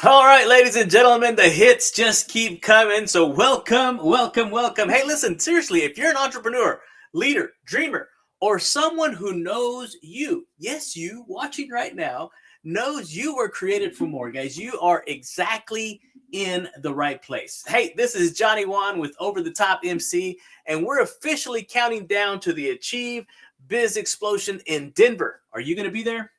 All right, ladies and gentlemen, the hits just keep coming. So welcome, welcome, welcome. Hey, listen, seriously, if you're an entrepreneur, leader, dreamer, or someone who knows you, yes, you watching right now, knows you were created for more, guys. You are exactly in the right place. Hey, this is Johnny Wan with Over the Top MC, and we're officially counting down to the Achieve Biz Explosion in Denver. Are you going to be there?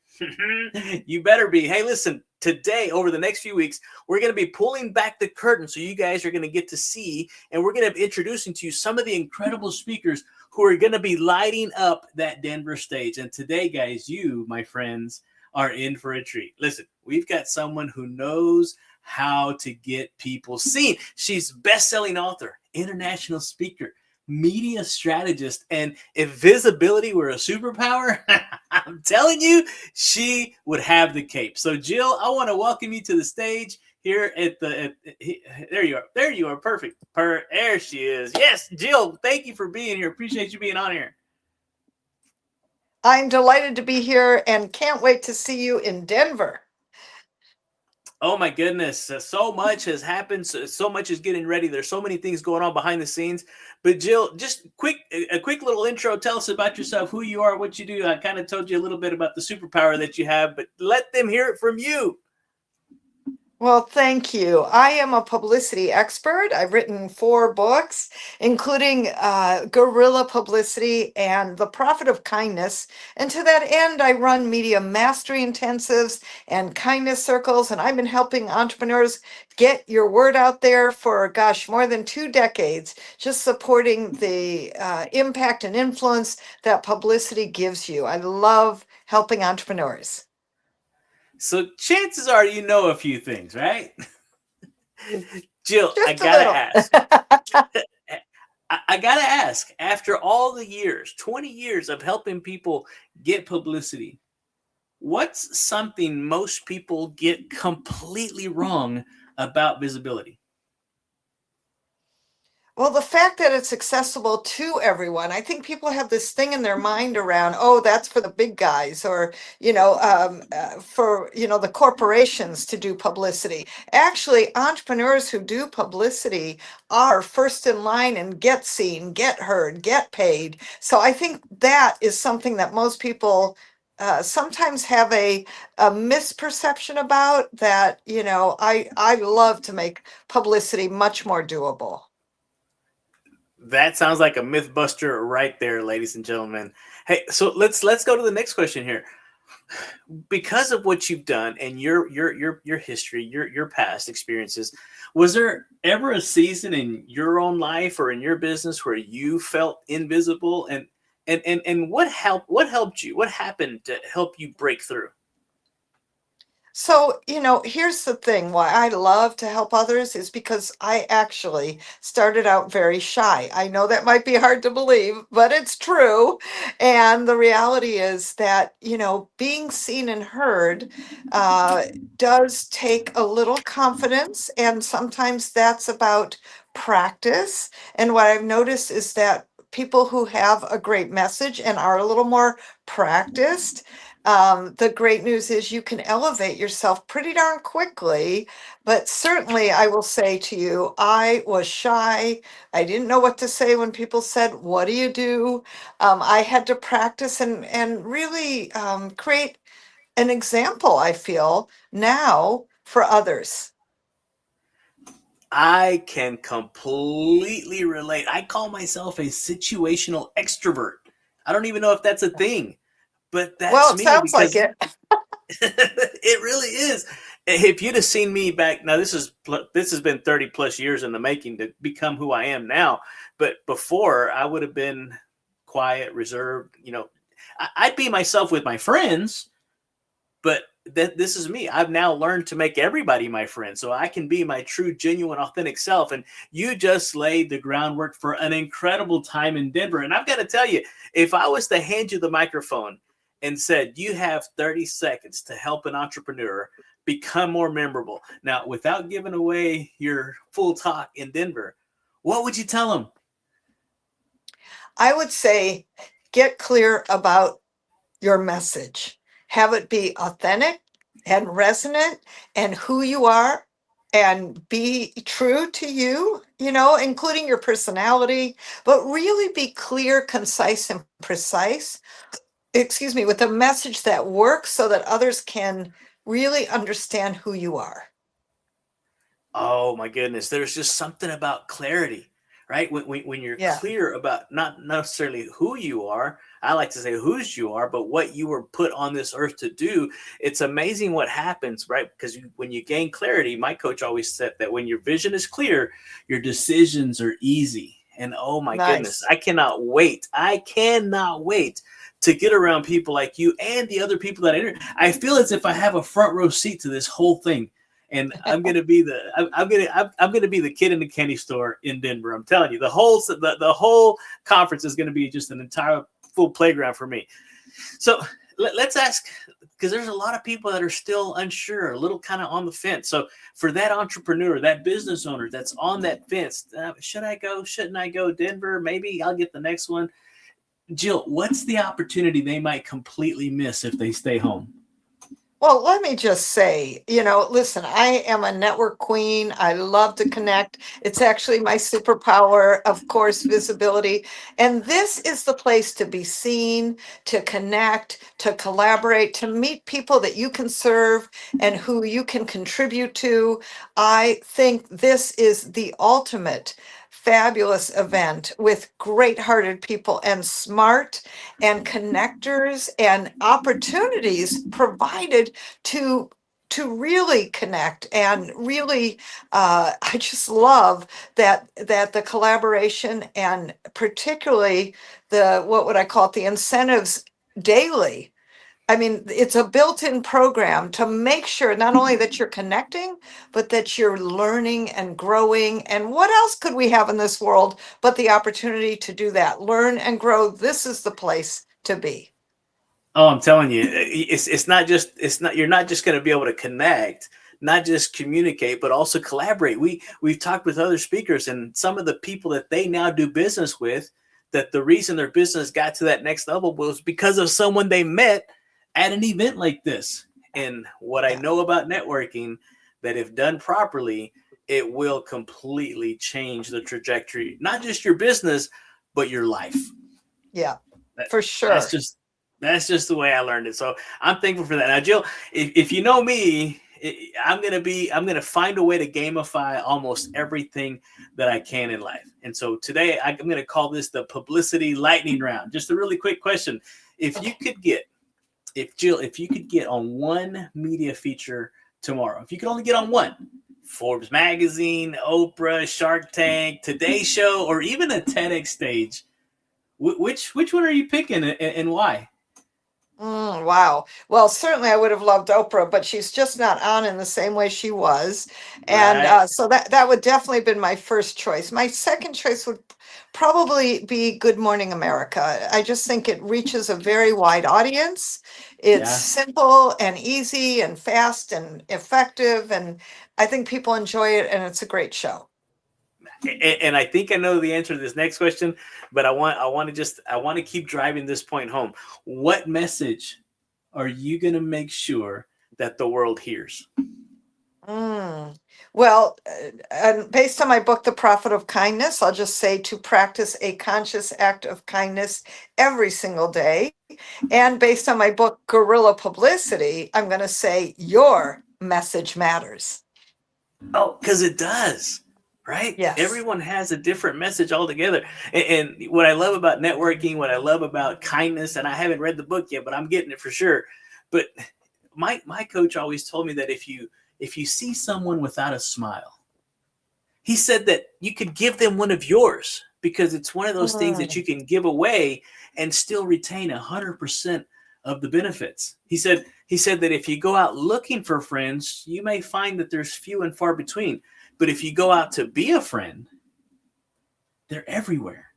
You better be. Hey, listen, today, over the next few weeks, we're going to be pulling back the curtain so you guys are going to get to see, and we're going to be introducing to you some of the incredible speakers who are going to be lighting up that Denver stage. And today, guys, you, my friends, are in for a treat. Listen, we've got someone who knows how to get people seen. She's best-selling author, international speaker, media strategist, and if visibility were a superpower, I'm telling you, she would have the cape. So, Jill, I want to welcome you to the stage here there you are. There you are. Perfect. There she is. Yes, Jill, thank you for being here. Appreciate you being on here. I'm delighted to be here and can't wait to see you in Denver. Oh my goodness, so much has happened. So much is getting ready. There's so many things going on behind the scenes. But Jill, just a quick little intro. Tell us about yourself, who you are, what you do. I kind of told you a little bit about the superpower that you have, but let them hear it from you. Well, thank you. I am a publicity expert. I've written 4 books, including Guerrilla Publicity and The Profit of Kindness. And to that end, I run media mastery intensives and kindness circles. And I've been helping entrepreneurs get your word out there for, gosh, more than 2 decades, just supporting the impact and influence that publicity gives you. I love helping entrepreneurs. So chances are you know a few things, right? Jill, I Just a gotta little. ask. I gotta ask. After all the years, 20 years of helping people get publicity, what's something most people get completely wrong about visibility? Well, the fact that it's accessible to everyone, I think people have this thing in their mind around, oh, that's for the big guys, or for the corporations to do publicity. Actually, entrepreneurs who do publicity are first in line and get seen, get heard, get paid. So I think that is something that most people sometimes have a misperception about. That I love to make publicity much more doable. That sounds like a myth buster right there, ladies and gentlemen. Hey, so let's go to the next question here. Because of what you've done and your history, your past experiences, was there ever a season in your own life or in your business where you felt invisible, and what helped you? What happened to help you break through? So, here's the thing why I love to help others is because I actually started out very shy. I know that might be hard to believe, but it's true. And the reality is that, being seen and heard uh, does take a little confidence. And sometimes that's about practice. And what I've noticed is that people who have a great message and are a little more practiced, the great news is you can elevate yourself pretty darn quickly. But certainly, I will say to you, I was shy. I didn't know what to say when people said, "What do you do?" I had to practice and really create an example, I feel, now for others. I can completely relate. I call myself a situational extrovert. I don't even know if that's a thing, but Well, that's it me sounds like because it. it really is. If you'd have seen me back now, this has been 30 plus years in the making to become who I am now. But before, I would have been quiet, reserved. I'd be myself with my friends, but this is me. I've now learned to make everybody my friend, so I can be my true, genuine, authentic self. And you just laid the groundwork for an incredible time in Denver. And I've got to tell you, if I was to hand you the microphone and said you have 30 seconds to help an entrepreneur become more memorable, now without giving away your full talk in Denver, what would you tell them? I would say get clear about your message. Have it be authentic, and resonant and who you are and be true to you, including your personality, but really be clear, concise, and precise, with a message that works so that others can really understand who you are. Oh my goodness. There's just something about clarity, right? When you're Yeah, clear about not necessarily who you are, I like to say whose you are, but what you were put on this earth to do. It's amazing what happens, right? Because when you gain clarity, my coach always said that when your vision is clear, your decisions are easy. And oh my goodness, nice. I cannot wait. I cannot wait to get around people like you and the other people that I feel as if I have a front row seat to this whole thing, and I'm gonna be I'm gonna be the kid in the candy store in Denver. I'm telling you, the whole conference is gonna be just an entire full playground for me. So let's ask, because there's a lot of people that are still unsure, a little kind of on the fence. So for that entrepreneur, that business owner that's on that fence, should I go? Shouldn't I go? Denver? Maybe I'll get the next one. Jill, what's the opportunity they might completely miss if they stay home? Well, let me just say, listen, I am a network queen. I love to connect. It's actually my superpower, of course, visibility. And this is the place to be seen, to connect, to collaborate, to meet people that you can serve and who you can contribute to. I think this is the ultimate fabulous event with great hearted people and smart and connectors and opportunities provided to really connect and really I just love that the collaboration and particularly the, what would I call it, the incentives daily. I mean, it's a built-in program to make sure not only that you're connecting, but that you're learning and growing. And what else could we have in this world but the opportunity to do that? Learn and grow. This is the place to be. Oh, I'm telling you, it's not you're not just going to be able to connect, not just communicate, but also collaborate. We've talked with other speakers and some of the people that they now do business with, that the reason their business got to that next level was because of someone they met at an event like this. And what I Yeah. know about networking, that if done properly, it will completely change the trajectory, not just your business, but your life. Yeah, That, for that's sure. just the way I learned it. So I'm thankful for that. Now, Jill, if you know me, I'm gonna find a way to gamify almost everything that I can in life. And so today I'm gonna call this the publicity lightning round. Just a really quick question: If you Okay. could get, if Jill, if you could get on one media feature tomorrow, if you could only get on one, Forbes magazine, Oprah, Shark Tank, Today Show, or even a TEDx stage, which one are you picking, and why? Wow. Well, certainly I would have loved Oprah, but she's just not on in the same way she was. And Right. so that would definitely have been my first choice. My second choice would probably be Good Morning America. I just think it reaches a very wide audience. It's Yeah. simple and easy and fast and effective. And I think people enjoy it, and it's a great show. And I think I know the answer to this next question, but I want to keep driving this point home. What message are you going to make sure that the world hears? Mm. Well, and based on my book, The Profit of Kindness, I'll just say to practice a conscious act of kindness every single day. And based on my book, Guerrilla Publicity, I'm going to say your message matters. Oh, because it does, right? Yes. Everyone has a different message altogether. And what I love about networking, what I love about kindness, and I haven't read the book yet, but I'm getting it for sure. But my coach always told me that if you see someone without a smile, he said that you could give them one of yours, because it's one of those things that Mm. you can give away and still retain 100% of the benefits. He said that if you go out looking for friends, you may find that there's few and far between. But if you go out to be a friend, they're everywhere.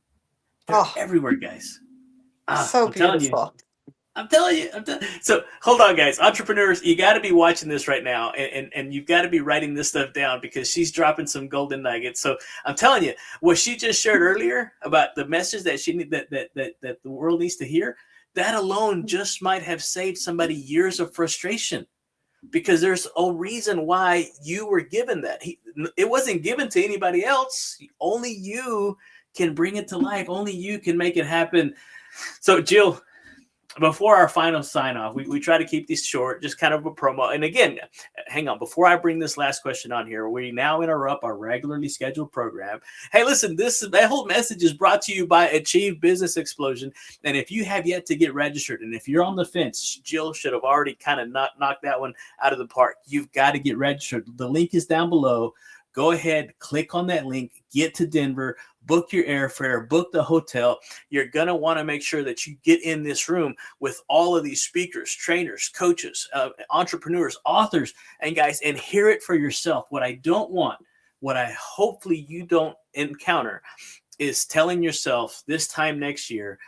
They're Oh, everywhere, guys. so I'm telling you. beautiful. I'm telling you. So hold on, guys. Entrepreneurs, you got to be watching this right now, and you've got to be writing this stuff down, because she's dropping some golden nuggets. So I'm telling you, what she just shared earlier about the message that she need, that the world needs to hear, that alone just might have saved somebody years of frustration. because there's a reason why you were given that. It wasn't given to anybody else. Only you can bring it to life. Only you can make it happen. So, Jill, before our final sign off, we try to keep these short, just kind of a promo. And again, hang on, before I bring this last question on here, we now interrupt our regularly scheduled program. Hey, listen, that whole message is brought to you by AchieveBiz Explosion. And if you have yet to get registered, and if you're on the fence, Jill should have already kind of knocked that one out of the park. You've got to get registered. The link is down below. Go ahead, click on that link, get to Denver, book your airfare, book the hotel. You're going to want to make sure that you get in this room with all of these speakers, trainers, coaches, entrepreneurs, authors, and guys, and hear it for yourself. What I don't want, what I hopefully you don't encounter, is telling yourself this time next year,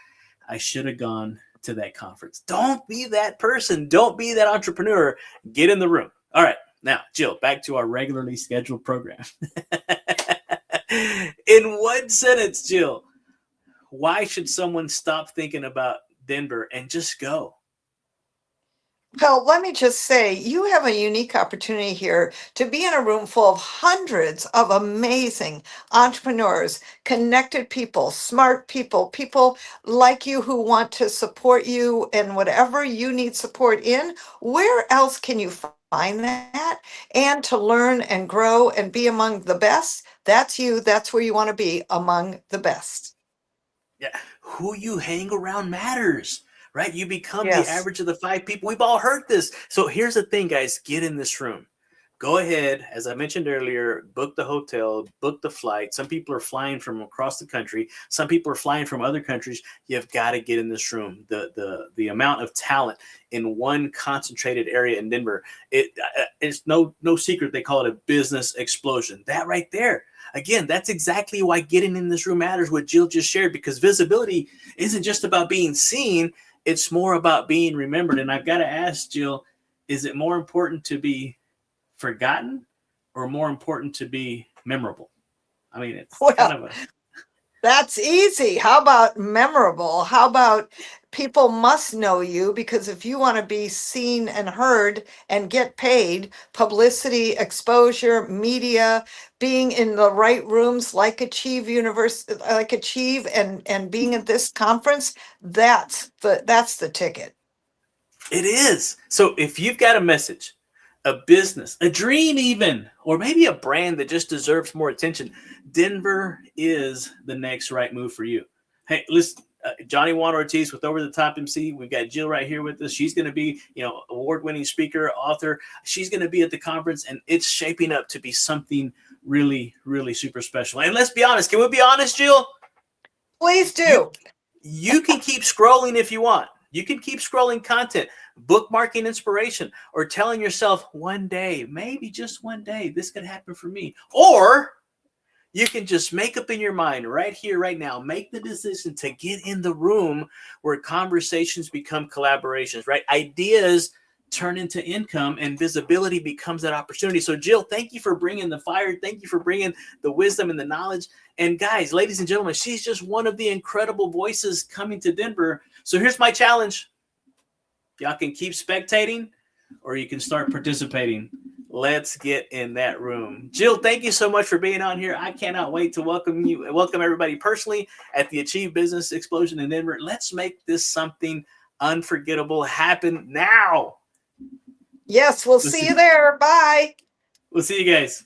I should have gone to that conference. Don't be that person. Don't be that entrepreneur. Get in the room. All right. Now, Jill, back to our regularly scheduled program. In one sentence, Jill, why should someone stop thinking about Denver and just go? Well, let me just say, you have a unique opportunity here to be in a room full of hundreds of amazing entrepreneurs, connected people, smart people, people like you who want to support you in whatever you need support in. Where else can you find that? And to learn and grow and be among the best, that's you. That's where you want to be, among the best. Yeah, who you hang around matters. Right? You become Yes. the average of the 5 people. We've all heard this. So here's the thing, guys. Get in this room. Go ahead. As I mentioned earlier, book the hotel, book the flight. Some people are flying from across the country. Some people are flying from other countries. You've got to get in this room. The amount of talent in one concentrated area in Denver, it's no secret they call it a business explosion. That right there. Again, that's exactly why getting in this room matters, what Jill just shared, because visibility isn't just about being seen. It's more about being remembered. And I've got to ask, Jill, is it more important to be forgotten or more important to be memorable? I mean, it's kind of a... That's easy. How about memorable? How about people must know you? Because if you want to be seen and heard and get paid, publicity, exposure, media, being in the right rooms like Achieve and being at this conference, that's the ticket. It is. So if you've got a message, a business, a dream even, or maybe a brand that just deserves more attention, Denver is the next right move for you. Hey, listen, Johnny Ortiz with Over the Top MC. We've got Jill right here with us. She's going to be, award-winning speaker, author. She's going to be at the conference, and it's shaping up to be something really, really super special. And let's be honest. Can we be honest, Jill? Please do. You can keep scrolling if you want. You can keep scrolling content, bookmarking inspiration, or telling yourself one day, maybe just one day, this could happen for me. Or you can just make up in your mind right here, right now, make the decision to get in the room where conversations become collaborations, right? Ideas turn into income and visibility becomes that opportunity. So Jill, thank you for bringing the fire. Thank you for bringing the wisdom and the knowledge. And guys, ladies and gentlemen, she's just one of the incredible voices coming to Denver. So here's my challenge. Y'all can keep spectating or you can start participating. Let's get in that room. Jill, thank you so much for being on here. I cannot wait to welcome everybody personally at the AchieveBiz Explosion in Denver. Let's make this something unforgettable happen now. Yes, we'll see you there. Bye. We'll see you guys.